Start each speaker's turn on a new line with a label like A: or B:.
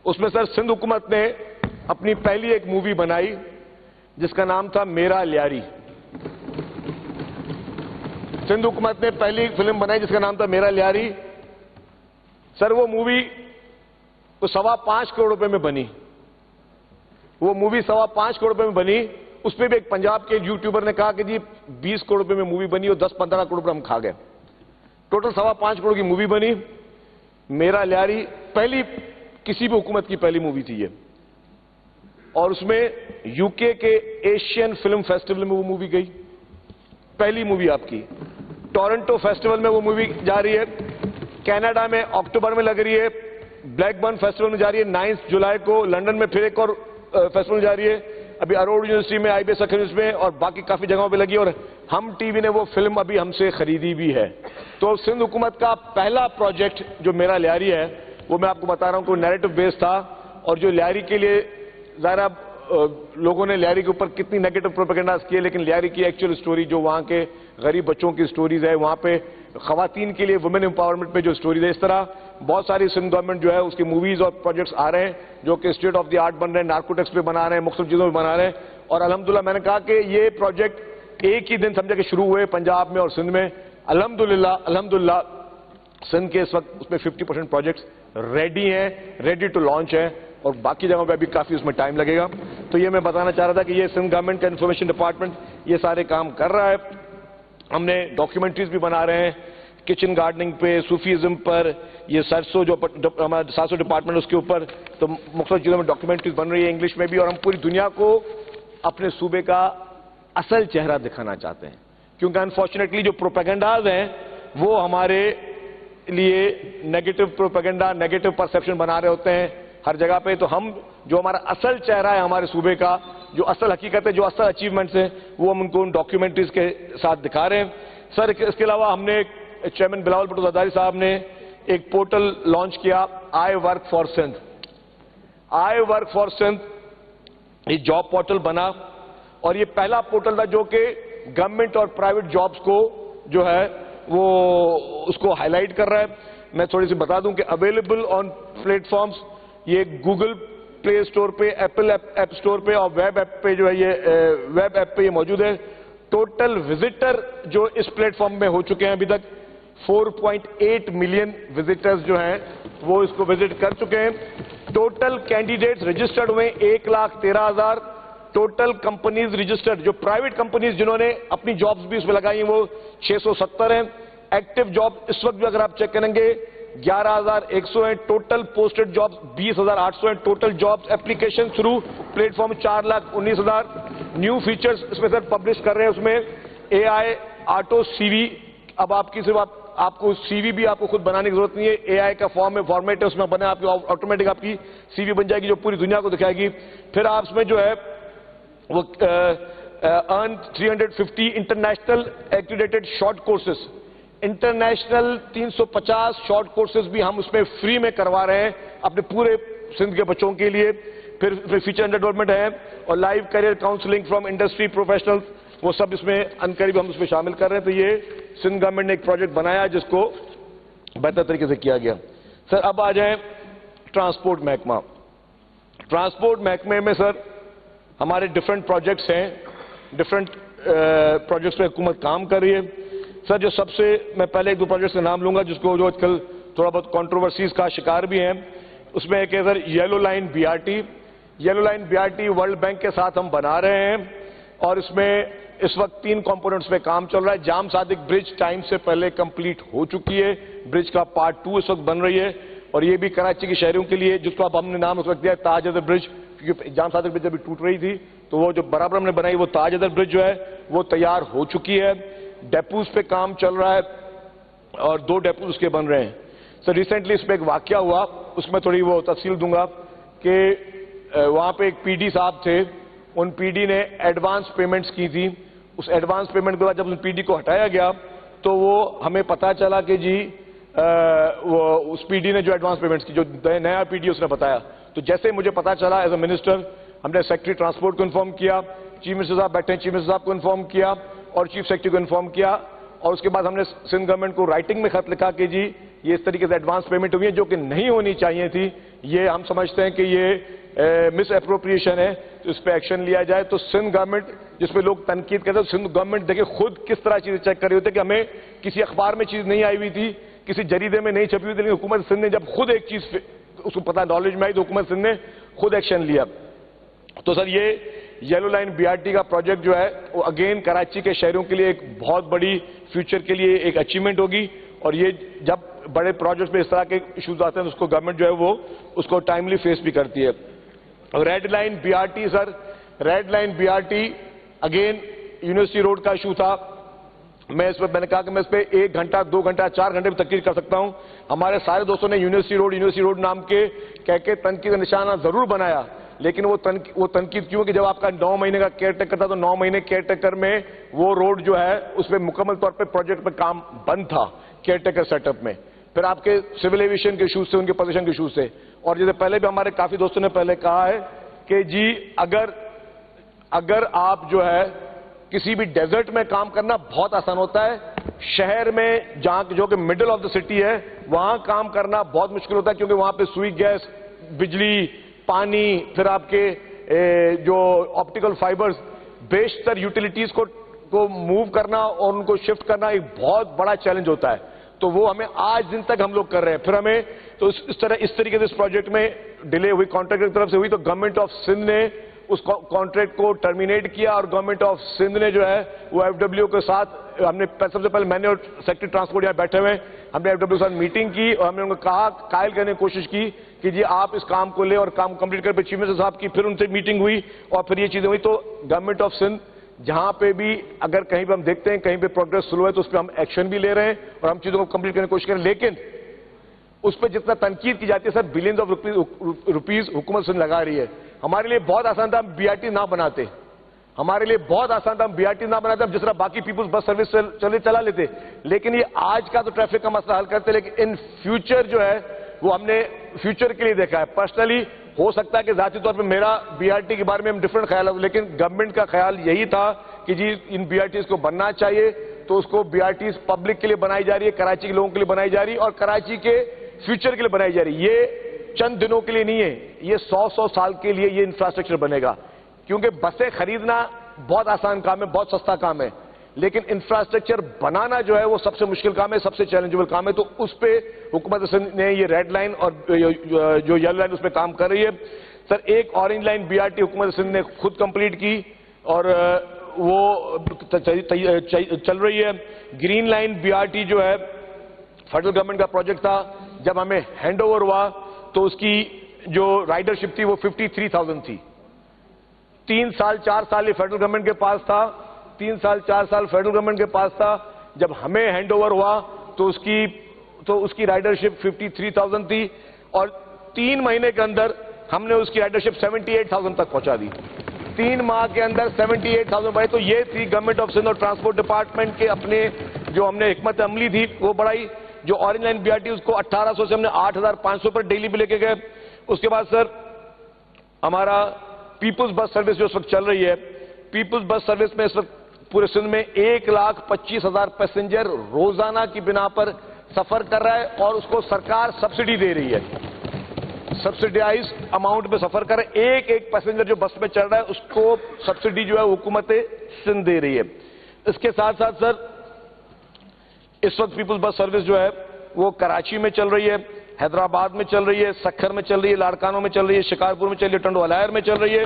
A: اس میں سر سندھ حکومت نے اپنی پہلی ایک مووی بنائی جس کا نام تھا میرا لیاری. سندھ حکومت نے پہلی فلم بنائی جس کا نام تھا میرا لیاری. سر وہ مووی تو 5.25 کروڑ روپے میں بنی. وہ مووی 5.25 کروڑ روپے میں بنی. اس پہ بھی ایک پنجاب کے یوٹیوبر نے کہا کہ جی 20 کروڑ روپے میں مووی بنی اور 10-15 کروڑ روپے ہم کھا گئے. ٹوٹل 5.25 کروڑ کی مووی بنی. میرا لیاری پہلی کسی بھی حکومت کی پہلی مووی تھی یہ, اور اس میں یو کے ایشین فلم فیسٹیول میں وہ مووی گئی, پہلی مووی آپ کی. ٹورنٹو فیسٹیول میں وہ مووی جا رہی ہے. کینیڈا میں اکتوبر میں لگ رہی ہے. بلیک برن فیسٹیول میں جا رہی ہے. 9 جولائی کو لنڈن میں پھر ایک اور فیسٹیول جا رہی ہے. ابھی اروڑ یونیورسٹی میں, آئی بی ایس اکیڈمی میں, اور باقی کافی جگہوں پہ لگی. اور ہم ٹی وی نے وہ فلم ابھی ہم سے خریدی بھی ہے. تو سندھ حکومت کا پہلا پروجیکٹ جو میرا لیاری ہے وہ میں آپ کو بتا رہا ہوں کہ نیریٹو بیس تھا. اور جو لیاری کے لیے ظاہر لوگوں نے لیاری کے اوپر کتنی نیگیٹو پروپیگنڈاز کیے, لیکن لیاری کی ایکچوئل سٹوری جو وہاں کے غریب بچوں کی سٹوریز ہے, وہاں پہ خواتین کے لیے وومن امپاورمنٹ پہ جو سٹوریز ہے, اس طرح بہت ساری سندھ گورنمنٹ جو ہے اس کی موویز اور پروجیکٹس آ رہے ہیں جو کہ اسٹیٹ آف دی آرٹ بن رہے ہیں, نارکوٹکس پہ بنا رہے ہیں, مختلف چیزوں پہ بنا رہے ہیں. اور الحمدللہ میں نے کہا کہ یہ پروجیکٹ ایک ہی دن سمجھا کہ شروع ہوئے پنجاب میں اور سندھ میں. الحمدللہ سندھ کے اس وقت اس میں 50% پروجیکٹس ریڈی ہیں, ریڈی ٹو لانچ ہیں, اور باقی جگہوں پہ ابھی کافی اس میں ٹائم لگے گا. تو یہ میں بتانا چاہ رہا تھا کہ یہ سندھ گورنمنٹ کا انفارمیشن ڈپارٹمنٹ یہ سارے کام کر رہا ہے. ہم نے ڈاکیومنٹریز بھی بنا رہے ہیں کچن گارڈننگ پہ, صوفیزم پر, یہ سرسو جو ہمارا ساسو ڈپارٹمنٹ اس کے اوپر, تو مختلف چیزوں میں ڈاکیومنٹریز بن رہی ہے انگلش میں بھی. اور ہم پوری دنیا کو اپنے صوبے کا اصل چہرہ دکھانا چاہتے ہیں, کیونکہ انفارچونیٹلی جو پروپیگنڈاز ہیں وہ ہمارے لیے نیگیٹو پروپیگنڈا, نیگیٹو پرسیپشن بنا رہے ہوتے ہیں ہر جگہ پہ. تو ہم جو ہمارا اصل چہرہ ہے ہمارے صوبے کا, جو اصل حقیقت ہے, جو اصل اچیومنٹس ہیں, وہ ہم ان کو ان ڈاکیومنٹریز کے ساتھ دکھا رہے ہیں. سر اس کے علاوہ ہم نے چیئرمین بلاول بھٹو زرداری صاحب نے ایک پورٹل لانچ کیا, I work for Sindh. I work for Sindh یہ جاب پورٹل بنا, اور یہ پہلا پورٹل تھا جو کہ گورنمنٹ اور پرائیویٹ جابز کو جو ہے وہ اس کو ہائی لائٹ کر رہا ہے. میں تھوڑی سی بتا دوں کہ اویلیبل آن پلیٹ فارمز, یہ گوگل پلے اسٹور پہ, ایپل ایپ اسٹور پہ, اور ویب ایپ پہ جو ہے یہ ویب ایپ پہ یہ موجود ہے. ٹوٹل وزٹر جو اس پلیٹ فارم میں ہو چکے ہیں ابھی تک 4.8 ملین وزٹرز جو ہیں وہ اس کو وزٹ کر چکے ہیں. ٹوٹل کینڈیڈیٹس رجسٹرڈ ہوئے 1,13,000. ٹوٹل کمپنیز رجسٹرڈ جو پرائیویٹ کمپنیز جنہوں نے اپنی جابز بھی اس میں لگائی ہیں وہ 670 ہیں. ایکٹیو جاب اس وقت جو اگر آپ چیک کریں گے 11,100 ہیں. ٹوٹل پوسٹڈ جابز 20,800 ہیں. Total jobs application through platform 4,19,000. New features اس میں سر پبلش کر رہے ہیں, اس میں اے آئی آٹو سی وی. اب آپ کی صرف آپ کو سی وی بھی آپ کو خود بنانے کی ضرورت نہیں ہے, اے آئی کا فارمیٹ ہے اس میں بنے, آپ کی آٹومیٹک آپ کی سی وی بن جائے گی جو پوری دنیا کو دکھائے گی. پھر آپ اس میں جو ہے وہ ارن 350 international accredited short courses, international 350 short courses بھی ہم اس میں فری میں کروا رہے ہیں اپنے پورے سندھ کے بچوں کے لیے. پھر فیچر انڈر ڈیولپمنٹ ہے, اور live career counselling from industry professionals, وہ سب اس میں انقریب ہم اس میں شامل کر رہے ہیں. تو یہ سندھ گورنمنٹ نے ایک پروجیکٹ بنایا جس کو بہتر طریقے سے کیا گیا. سر اب آ جائیں ٹرانسپورٹ محکمہ. ٹرانسپورٹ محکمے میں سر ہمارے ڈفرنٹ پروجیکٹس ہیں, ڈفرنٹ پروجیکٹس پہ حکومت کام کر رہی ہے. سر جو سب سے میں پہلے 1-2 پروجیکٹس کا نام لوں گا جس کو جو آج کل تھوڑا بہت کنٹروورسیز کا شکار بھی ہیں. اس میں ایک ہے sir yellow line B R T. Yellow line B R T world bank کے ساتھ ہم بنا رہے ہیں, اور اس میں اس وقت 3 کمپوننٹس پہ کام چل رہا ہے. جام صادق برج ٹائم سے پہلے کمپلیٹ ہو چکی ہے, برج کا پارٹ 2 اس وقت بن رہی ہے, اور یہ بھی کراچی کے شہریوں کے لیے جس کو اب ہم نے نام اس وقت دیا ہے تاج ادر برج, کیونکہ جام صادق برج ابھی ٹوٹ رہی تھی تو وہ جو برابر ہم نے بنائی وہ تاج ادر برج جو ہے وہ تیار ہو چکی ہے. ڈیپوز پہ کام چل رہا ہے اور 2 ڈیپوز اس کے بن رہے ہیں. سر ریسنٹلی اس پہ ایک واقعہ ہوا, اس میں تھوڑی وہ تفصیل دوں گا کہ وہاں پہ ایک پی ڈی صاحب تھے, ان پی ڈی نے ایڈوانس پیمنٹس کی تھی. اس ایڈوانس پیمنٹ کے بعد جب اس پی ڈی کو ہٹایا گیا تو وہ ہمیں پتا چلا کہ جی وہ اس پی ڈی نے جو ایڈوانس پیمنٹس کی, جو نیا پی ڈی اس نے بتایا, تو جیسے مجھے پتا چلا ایز اے منسٹر ہم نے سیکرٹری ٹرانسپورٹ کو انفارم کیا, چیف منسٹر صاحب بیٹھے ہیں, چیف منسٹر صاحب کو انفارم کیا اور چیف سیکرٹری کو انفارم کیا, اور اس کے بعد ہم نے سندھ گورنمنٹ کو رائٹنگ میں خط لکھا کہ جی یہ اس طریقے سے ایڈوانس پیمنٹ ہوئی ہے جو کہ نہیں ہونی چاہیے تھی, یہ ہم سمجھتے ہیں کہ یہ مس اپروپریشن ہے، تو اس پہ ایکشن لیا جائے. تو سندھ گورنمنٹ جس پہ لوگ تنقید کرتے ہیں، سندھ گورنمنٹ دیکھیں خود کس طرح چیزیں چیک کر رہی ہوتی ہے کہ ہمیں کسی اخبار میں چیز نہیں آئی ہوئی تھی، کسی جریدے میں نہیں چھپی ہوئی تھی، لیکن حکومت سندھ نے جب خود ایک چیز اس کو پتہ نالج میں آئی تو حکومت سندھ نے خود ایکشن لیا. تو سر یہ یلو لائن BRT کا پروجیکٹ جو ہے وہ اگین کراچی کے شہریوں کے لیے ایک بہت بڑی فیوچر کے لیے ایک اچیومنٹ ہوگی. اور یہ جب بڑے پروجیکٹ میں اس طرح کے ایشوز آتے ہیں تو اس کو گورنمنٹ جو ہے وہ اس کو ٹائملی فیس بھی کرتی ہے. Red line BRT sir, red line BRT again university road کا ایشو تھا. میں نے کہا کہ میں اس پہ 1 گھنٹہ 2 گھنٹہ 4 گھنٹے بھی تقریر کر سکتا ہوں. ہمارے سارے دوستوں نے یونیورسٹی روڈ نام کے کہہ کے تنقید کا نشانہ ضرور بنایا، لیکن وہ تنقید کیوں کہ جب آپ کا 9 مہینے کا کیئر ٹیکر تھا تو 9 مہینے کیئر ٹیکر میں وہ روڈ جو ہے اس پہ مکمل طور پہ پروجیکٹ پہ کام بند تھا کیئر ٹیکر سیٹ اپ میں. پھر آپ کے سول ایویشن کے ایشوز سے، ان کے پوزیشن کے ایشوز سے، اور جیسے پہلے بھی ہمارے کافی دوستوں نے پہلے کہا ہے کہ جی اگر آپ جو ہے کسی بھی ڈیزرٹ میں کام کرنا بہت آسان ہوتا ہے، شہر میں جہاں جو کہ مڈل آف دا سٹی ہے وہاں کام کرنا بہت مشکل ہوتا ہے، کیونکہ وہاں پہ سوئی گیس، بجلی، پانی، پھر آپ کے جو آپٹیکل فائبرز، بیشتر یوٹیلیٹیز کو موو کرنا اور ان کو شفٹ کرنا ایک بہت بڑا چیلنج ہوتا ہے. تو وہ ہمیں آج دن تک ہم لوگ کر رہے ہیں. پھر ہمیں تو اس طریقے سے اس پروجیکٹ میں ڈیلے ہوئی کانٹریکٹ کی طرف سے ہوئی، تو گورنمنٹ آف سندھ نے اس کانٹریکٹ کو ٹرمینیٹ کیا، اور گورنمنٹ آف سندھ نے جو ہے وہ FW کے ساتھ ہم نے سب سے پہلے میں نے اور سیکرٹری ٹرانسپورٹ یہاں بیٹھے ہوئے ہم نے FW کے ساتھ میٹنگ کی، اور ہم نے ان کو کہا قائل کرنے کی کوشش کی کہ جی آپ اس کام کو لیں اور کام کمپلیٹ کر. چیف منسٹر صاحب کی پھر ان سے میٹنگ ہوئی اور پھر یہ چیزیں ہوئی. تو گورنمنٹ آف سندھ جہاں پہ بھی اگر کہیں پہ ہم دیکھتے ہیں کہیں پہ پروگرس سلو ہے تو اس پہ ہم ایکشن بھی لے رہے ہیں اور ہم چیزوں کو کمپلیٹ کرنے کی کوشش کریں. لیکن اس پہ جتنا تنقید کی جاتی ہے سر، بلینز آف روپیز حکومت سندھ لگا رہی ہے. ہمارے لیے بہت آسان تھا ہم BRT نہ بناتے، ہمارے لیے بہت آسان تھا ہم BRT نہ بناتے، ہم جس طرح باقی پیپلز بس سروس چلا لیتے. لیکن یہ آج کا تو ٹریفک کا مسئلہ حل کرتے، لیکن ان فیوچر جو ہے وہ ہم نے فیوچر کے لیے دیکھا ہے. پرسنلی ہو سکتا ہے کہ ذاتی طور پہ میرا BRT کے بارے میں ہم ڈفرنٹ خیال ہے، لیکن گورنمنٹ کا خیال یہی تھا کہ جی ان BRTs کو بننا چاہیے. تو اس کو BRTs پبلک کے لیے بنائی جا رہی ہے، کراچی کے لوگوں کے لیے بنائی جا رہی ہے اور کراچی کے فیوچر کے لیے بنائی جا رہی ہے. یہ چند دنوں کے لیے نہیں ہے، یہ 100 سال کے لیے یہ انفراسٹرکچر بنے گا. کیونکہ بسیں خریدنا بہت آسان کام ہے، بہت سستا کام ہے، لیکن انفراسٹرکچر بنانا جو ہے وہ سب سے مشکل کام ہے، سب سے چیلنجبل کام ہے. تو اس پہ حکومت سندھ نے یہ ریڈ لائن اور جو یلو لائن اس پہ کام کر رہی ہے. سر ایک اورنج لائن BRT حکومت سندھ نے خود کمپلیٹ کی اور وہ چل رہی ہے. گرین لائن BRT جو ہے فیڈرل گورنمنٹ کا پروجیکٹ تھا، جب ہمیں ہینڈ اوور ہوا تو اس کی جو رائڈرشپ تھی وہ 53,000 تھی. 3 سال 4 سال یہ فیڈرل گورنمنٹ کے پاس تھا، 3 سال 4 سال فیڈرل گورنمنٹ کے پاس تھا. جب ہمیں ہینڈ اوور ہوا تو اس کی رائڈرشپ 53,000 تھی، اور 3 مہینے کے اندر ہم نے اس کی رائڈرشپ 78,000 تک پہنچا دی. 3 ماہ کے اندر 78,000 بڑھائی. تو یہ تھی گورنمنٹ آف سندھ اور ٹرانسپورٹ ڈپارٹمنٹ کے اپنے جو ہم نے حکمت عملی تھی وہ بڑھائی. جو اورنج لائن BRT اس کو 1800 سے ہم نے 8,500 پر ڈیلی بھی لے کے گئے. اس کے بعد سر ہمارا پیپلز بس سروس جو اس وقت چل رہی ہے، پیپلز بس سروس میں اس وقت پورے سندھ میں 1,25,000 پیسنجر روزانہ کی بنا پر سفر کر رہا ہے، اور اس کو سرکار سبسڈی دے رہی ہے، سبسڈائز اماؤنٹ پہ سفر کر رہے ہیں. ایک پیسنجر جو بس میں چڑھ رہا ہے اس کو سبسڈی جو ہے حکومت سندھ دے رہی ہے. اس کے ساتھ ساتھ سر اس وقت پیپلز بس سروس جو ہے وہ کراچی میں چل رہی ہے، حیدرآباد میں چل رہی ہے، سکھر میں چل رہی ہے، لاڑکانوں میں چل رہی ہے، شکارپور میں چل رہی ہے، ٹنڈو الائر میں چل رہی ہے.